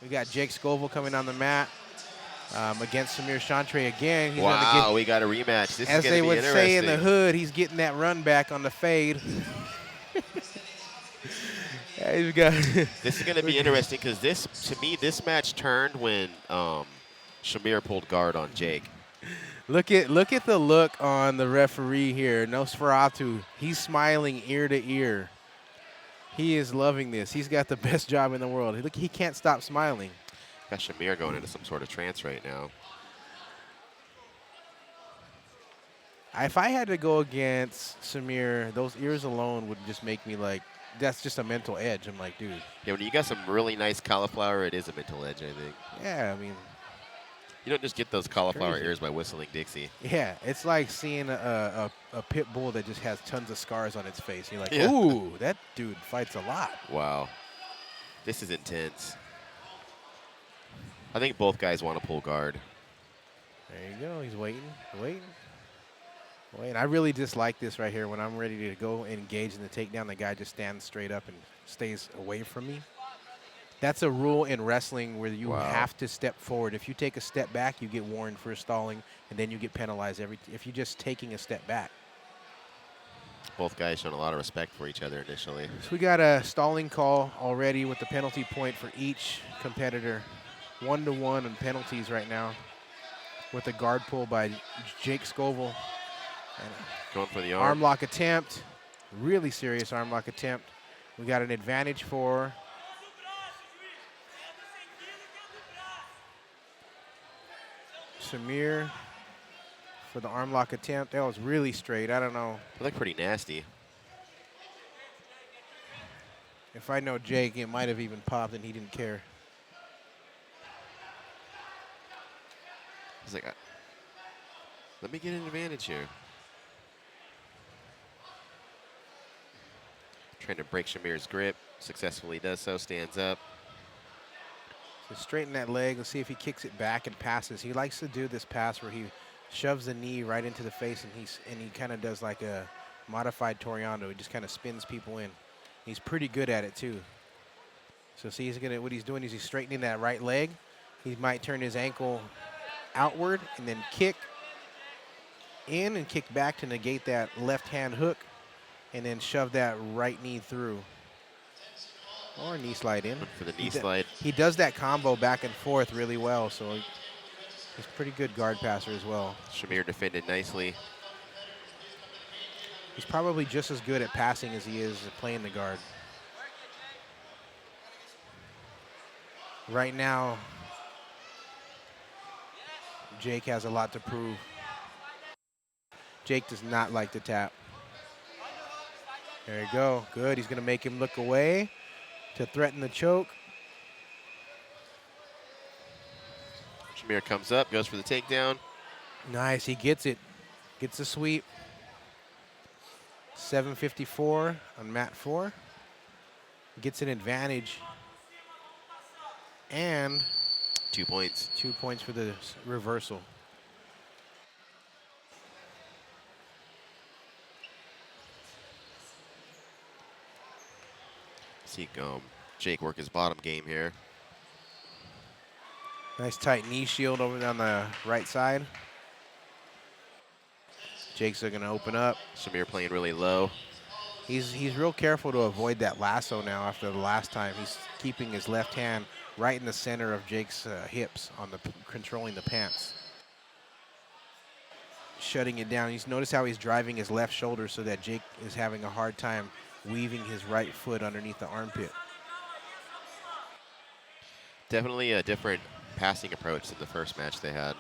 We got Jake Scovel coming on the mat against Samir Chanter again. He's Wow, we got a rematch. This is as going they to be would say in the interesting. hood, he's getting that run back on the fade. Yeah, he's got This is going to be interesting because this, to me, this match turned when Samir pulled guard on Jake. Look at the look on the referee here, Nosferatu. He's smiling ear to ear. He is loving this. He's got the best job in the world. Look, he can't stop smiling. Got Samir going into some sort of trance right now. If I had to go against Samir, those ears alone would just make me like, that's just a mental edge. I'm like, dude. Yeah, when you got some really nice cauliflower, it is a mental edge, I think. Yeah, I mean. You don't just get those cauliflower Crazy. ears by whistling Dixie. Yeah, it's like seeing a pit bull that just has tons of scars on its face. You're like, Yeah. ooh, that dude fights a lot. Wow. This is intense. I think both guys want to pull guard. There you go. He's waiting. I really dislike this right here when I'm ready to go engage in the takedown. The guy just stands straight up and stays away from me. That's a rule in wrestling where you have to step forward. If you take a step back, you get warned for stalling, and then you get penalized if you're just taking a step back. Both guys showing a lot of respect for each other initially. So we got a stalling call already with the penalty point for each competitor. 1-1 on penalties right now with a guard pull by Jake Scovel. And going for the arm lock attempt. Really serious arm lock attempt. We got an advantage for Samir for the arm lock attempt. That was really straight. I don't know. They look pretty nasty. If I know Jake, it might have even popped and he didn't care. He's like, let me get an advantage here. Trying to break Shamir's grip. Successfully does so, stands up. So straighten that leg. Let's see if he kicks it back and passes. He likes to do this pass where he shoves the knee right into the face and he kind of does like a modified Toriano. He just kind of spins people in. He's pretty good at it too. So see, what he's doing is he's straightening that right leg. He might turn his ankle outward and then kick in and kick back to negate that left hand hook and then shove that right knee through. Or knee slide in. For the knee slide. He does that combo back and forth really well, so he's a pretty good guard passer as well. Samir defended nicely. He's probably just as good at passing as he is at playing the guard. Right now, Jake has a lot to prove. Jake does not like to tap. There you go. Good. He's going to make him look away to threaten the choke. Samir comes up, goes for the takedown. Nice. He gets it. Gets the sweep. 7:54 on mat 4. Gets an advantage. And 2 points. 2 points for the reversal. See Jake work his bottom game here. Nice tight knee shield over on the right side. Jake's going to open up. Samir playing really low. He's real careful to avoid that lasso now after the last time. He's keeping his left hand right in the center of Jake's hips on controlling the pants. Shutting it down. Notice how he's driving his left shoulder so that Jake is having a hard time weaving his right foot underneath the armpit. Definitely a different passing approach than the first match they had.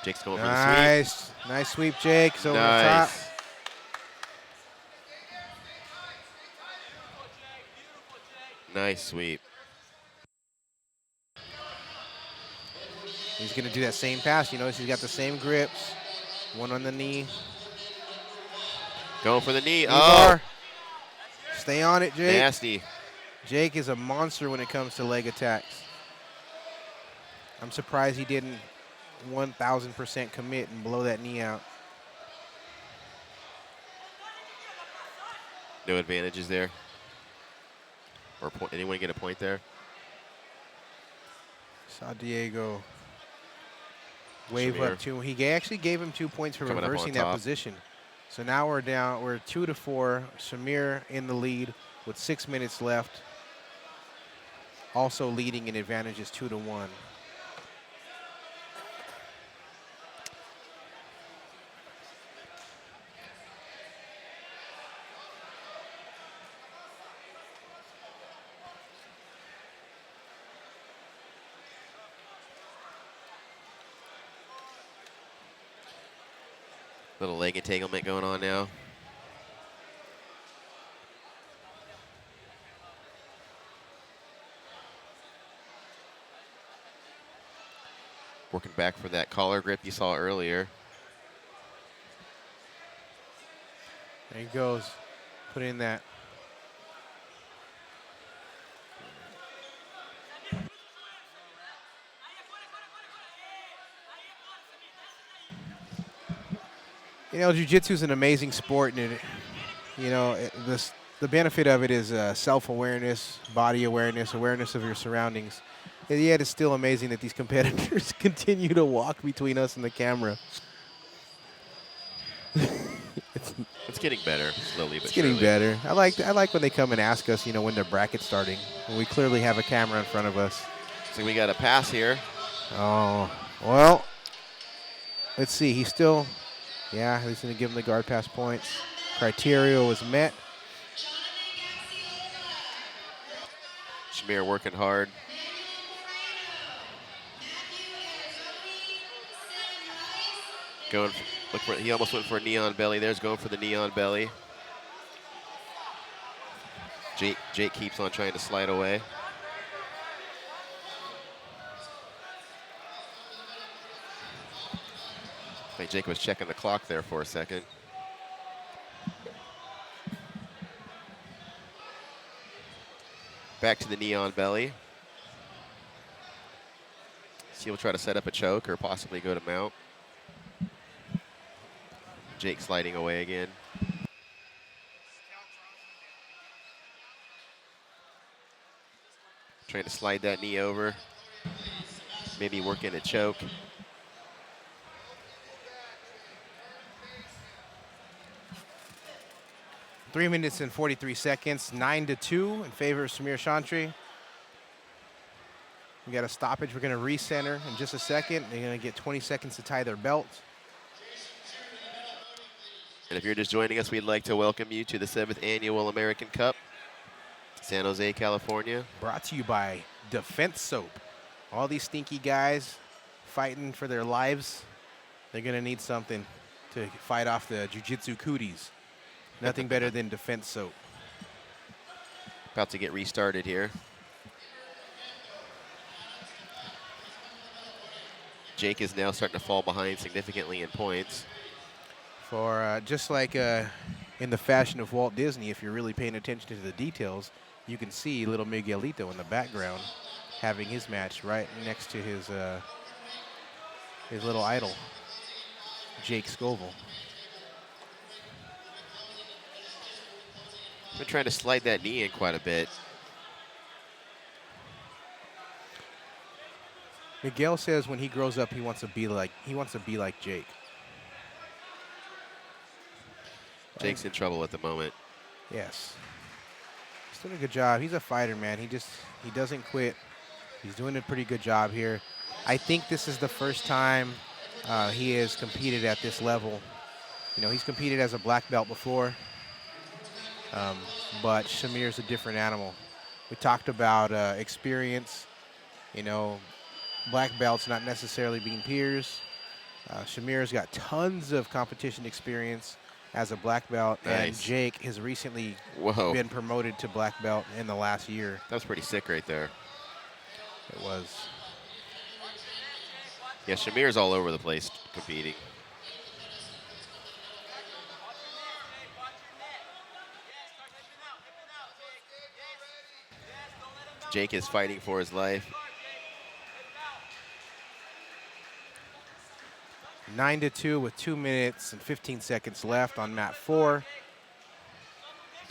Jake's going for the sweep. Nice sweep, Jake. So over the top. Nice sweep. He's going to do that same pass. You notice he's got the same grips. One on the knee. Going for the knee. Bar. Stay on it, Jake. Nasty. Jake is a monster when it comes to leg attacks. I'm surprised he didn't 1,000% commit and blow that knee out. No advantages there? Or anyone get a point there? Saw Diego wave Shamir up two. He actually gave him 2 points for coming up on reversing that top. position. So now we're down. We're 2-4. Samir in the lead with 6 minutes left. Also leading in advantages 2-1. Little leg entanglement going on now. Working back for that collar grip you saw earlier. There he goes. Put in that. You know, jiu-jitsu is an amazing sport, and the benefit of it is self-awareness, body awareness, awareness of your surroundings. And yet, it's still amazing that these competitors continue to walk between us and the camera. It's getting better, slowly but It's getting surely. better. I like when they come and ask us, when their bracket's starting. When we clearly have a camera in front of us. So we got a pass here. Oh, well, let's see. He's still, yeah, he's going to give him the guard pass points. Criteria was met. Shamir working hard. He almost went for a knee on belly. There's going for the knee on belly. Jake keeps on trying to slide away. I think Jake was checking the clock there for a second. Back to the knee on belly. So he'll try to set up a choke or possibly go to mount. Jake sliding away again. Trying to slide that knee over. Maybe work in a choke. Three minutes and 43 seconds, 9-2 in favor of Samir Chanter. We got a stoppage. We're going to recenter in just a second. They're going to get 20 seconds to tie their belt. And if you're just joining us, we'd like to welcome you to the 7th Annual American Cup, San Jose, California. Brought to you by Defense Soap. All these stinky guys fighting for their lives, they're going to need something to fight off the jiu-jitsu cooties. Nothing better than Defense Soap. About to get restarted here. Jake is now starting to fall behind significantly in points. For just like in the fashion of Walt Disney, if you're really paying attention to the details, you can see little Miguelito in the background having his match right next to his little idol, Jake Scovel. Been trying to slide that knee in quite a bit. Miguel says when he grows up, he wants to be like Jake. Jake's in trouble at the moment. Yes. He's doing a good job. He's a fighter, man. He doesn't quit. He's doing a pretty good job here. I think this is the first time he has competed at this level. He's competed as a black belt before, but Shamir's a different animal. We talked about experience, black belts not necessarily being peers. Shamir's got tons of competition experience as a black belt, Nice. and Jake has recently been promoted to black belt in the last year. That was pretty sick right there. It was. Yeah, Shamir's all over the place competing. Jake is fighting for his life. 9-2 with 2 minutes and 15 seconds left on mat 4.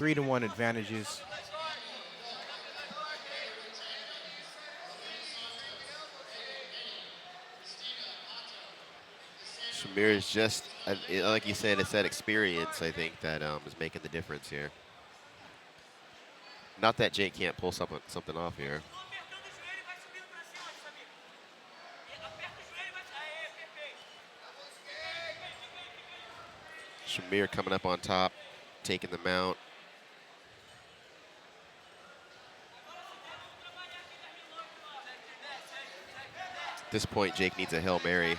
3-1 advantages. Samir is just, like you said, it's that experience, I think, that is making the difference here. Not that Jake can't pull something off here. Samir coming up on top, taking the mount. At this point, Jake needs a Hail Mary.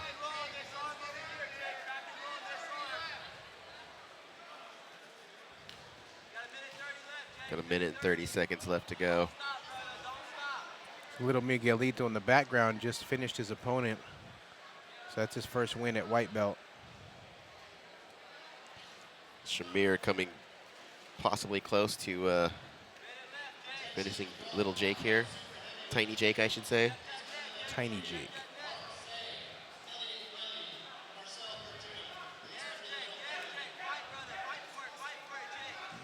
Got a minute and 30 seconds left to go. Little Miguelito in the background just finished his opponent. So that's his first win at white belt. Samir coming possibly close to finishing little Jake here. Tiny Jake, I should say. Tiny Jake.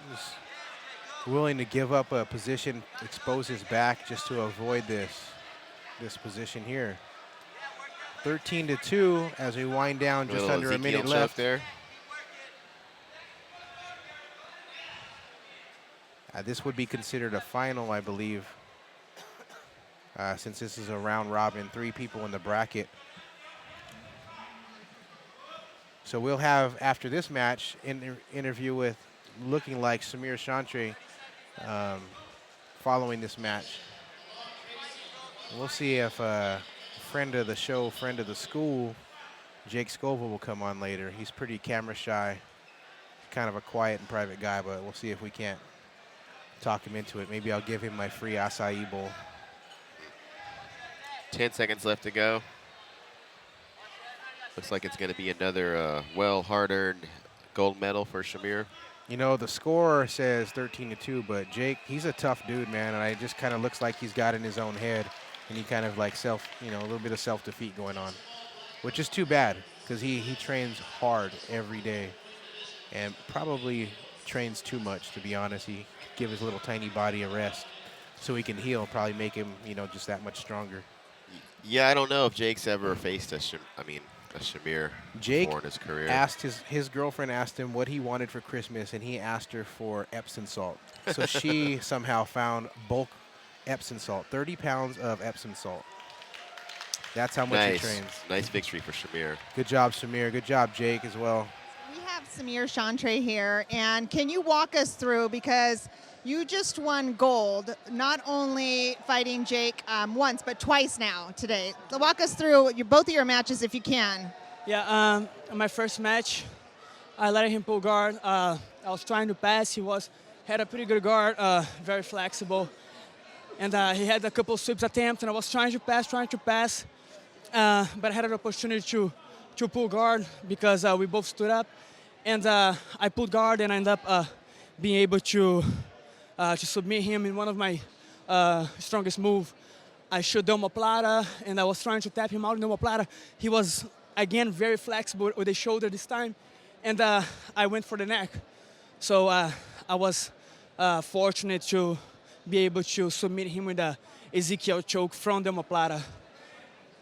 He's willing to give up a position, expose his back just to avoid this position here. 13-2 as we wind down, just under a minute left. There. This would be considered a final, I believe, since this is a round robin, 3 people in the bracket. So we'll have, after this match, interview with looking like Samir Chanter following this match. We'll see if a friend of the show, friend of the school, Jake Scovel, will come on later. He's pretty camera shy, kind of a quiet and private guy, but we'll see if we can't talk him into it. Maybe I'll give him my free acai bowl. 10 seconds left to go. Looks like it's going to be another well hard-earned gold medal for Samir. You know, the score says 13-2, but Jake, he's a tough dude, man, and it just kind of looks like he's got in his own head, and he kind of like a little bit of self-defeat going on, which is too bad because he trains hard every day and probably trains too much, to be honest. He give his little tiny body a rest so he can heal, probably make him, just that much stronger. Yeah, I don't know if Jake's ever faced a Samir before in his career. Asked his girlfriend asked him what he wanted for Christmas, and he asked her for Epsom salt. So she somehow found bulk Epsom salt, 30 pounds of Epsom salt. That's how much he trains. Nice victory for Samir. Good job, Samir. Good job, Jake, as well. We have Samir Chanter here, and can you walk us through, because you just won gold, not only fighting Jake once, but twice now today. So walk us through both of your matches if you can. Yeah, my first match, I let him pull guard. I was trying to pass. He had a pretty good guard, very flexible. And he had a couple sweeps attempts, and I was trying to pass. But I had an opportunity to pull guard because we both stood up. And I pulled guard, and I ended up being able to submit him in one of my strongest moves. I shot the omoplata, and I was trying to tap him out in the omoplata. He was, again, very flexible with the shoulder this time, and I went for the neck. So I was fortunate to be able to submit him with a Ezekiel choke from the omoplata.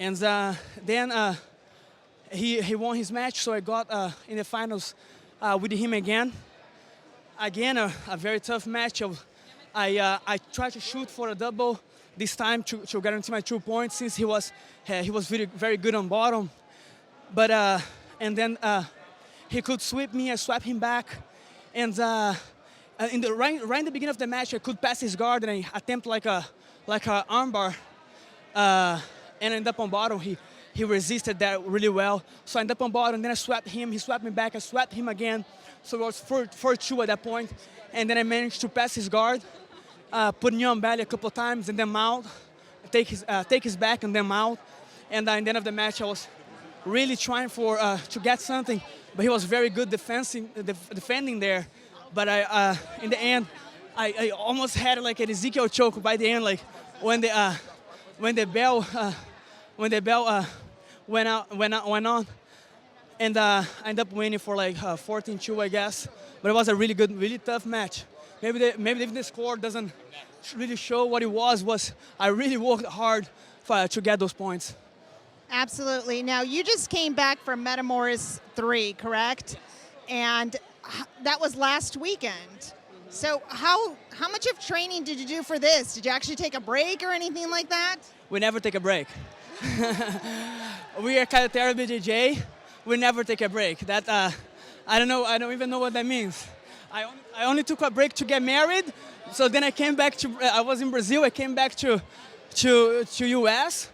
And then he won his match, so I got in the finals with him again. Again, a very tough match. I tried to shoot for a double this time to guarantee my 2 points, since he was very, very good on bottom. But and then he could sweep me. I swept him back, and in the right in the beginning of the match, I could pass his guard, and I attempt like a armbar, and end up on bottom. He resisted that really well. So I ended up on bottom, then I swept him. He swept me back. I swept him again. So it was 4-2 at that point. And then I managed to pass his guard, put me on belly a couple of times, and then mount, take his back, and then mount. And in the end of the match, I was really trying to get something, but he was very good defending there. But in the end, I almost had like an Ezekiel choke by the end, like when the bell went on, and I ended up winning for like 14-2, I guess. But it was a really good, really tough match. maybe if the score doesn't really show what it was I really worked hard to get those points. Absolutely. Now, you just came back from Metamoris 3, correct? And that was last weekend. So how much of training did you do for this? Did you actually take a break or anything like that? We never take a break. We are Karatera BJJ. We never take a break. That I don't know. I don't even know what that means. I only took a break to get married. So then I came back to. I was in Brazil. I came back to US,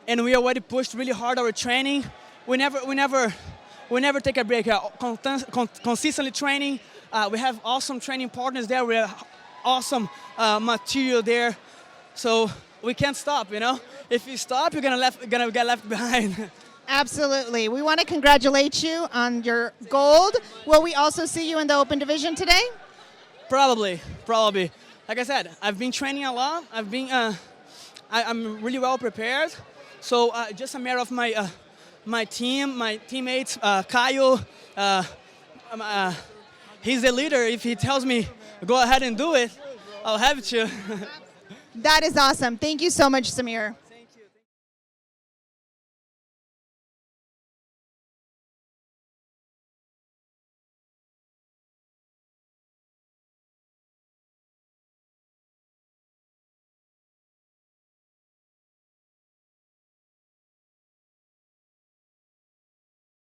and we already pushed really hard our training. We never take a break. Consistently training. We have awesome training partners there. We have awesome material there. So we can't stop, you know. If you stop, you're gonna get left behind. Absolutely. We want to congratulate you on your gold. Will we also see you in the open division today? Probably. Like I said, I've been training a lot. I'm really well prepared. So just a matter of my teammates, Kyle. He's the leader. If he tells me go ahead and do it, I'll have to. That is awesome. Thank you so much, Samir.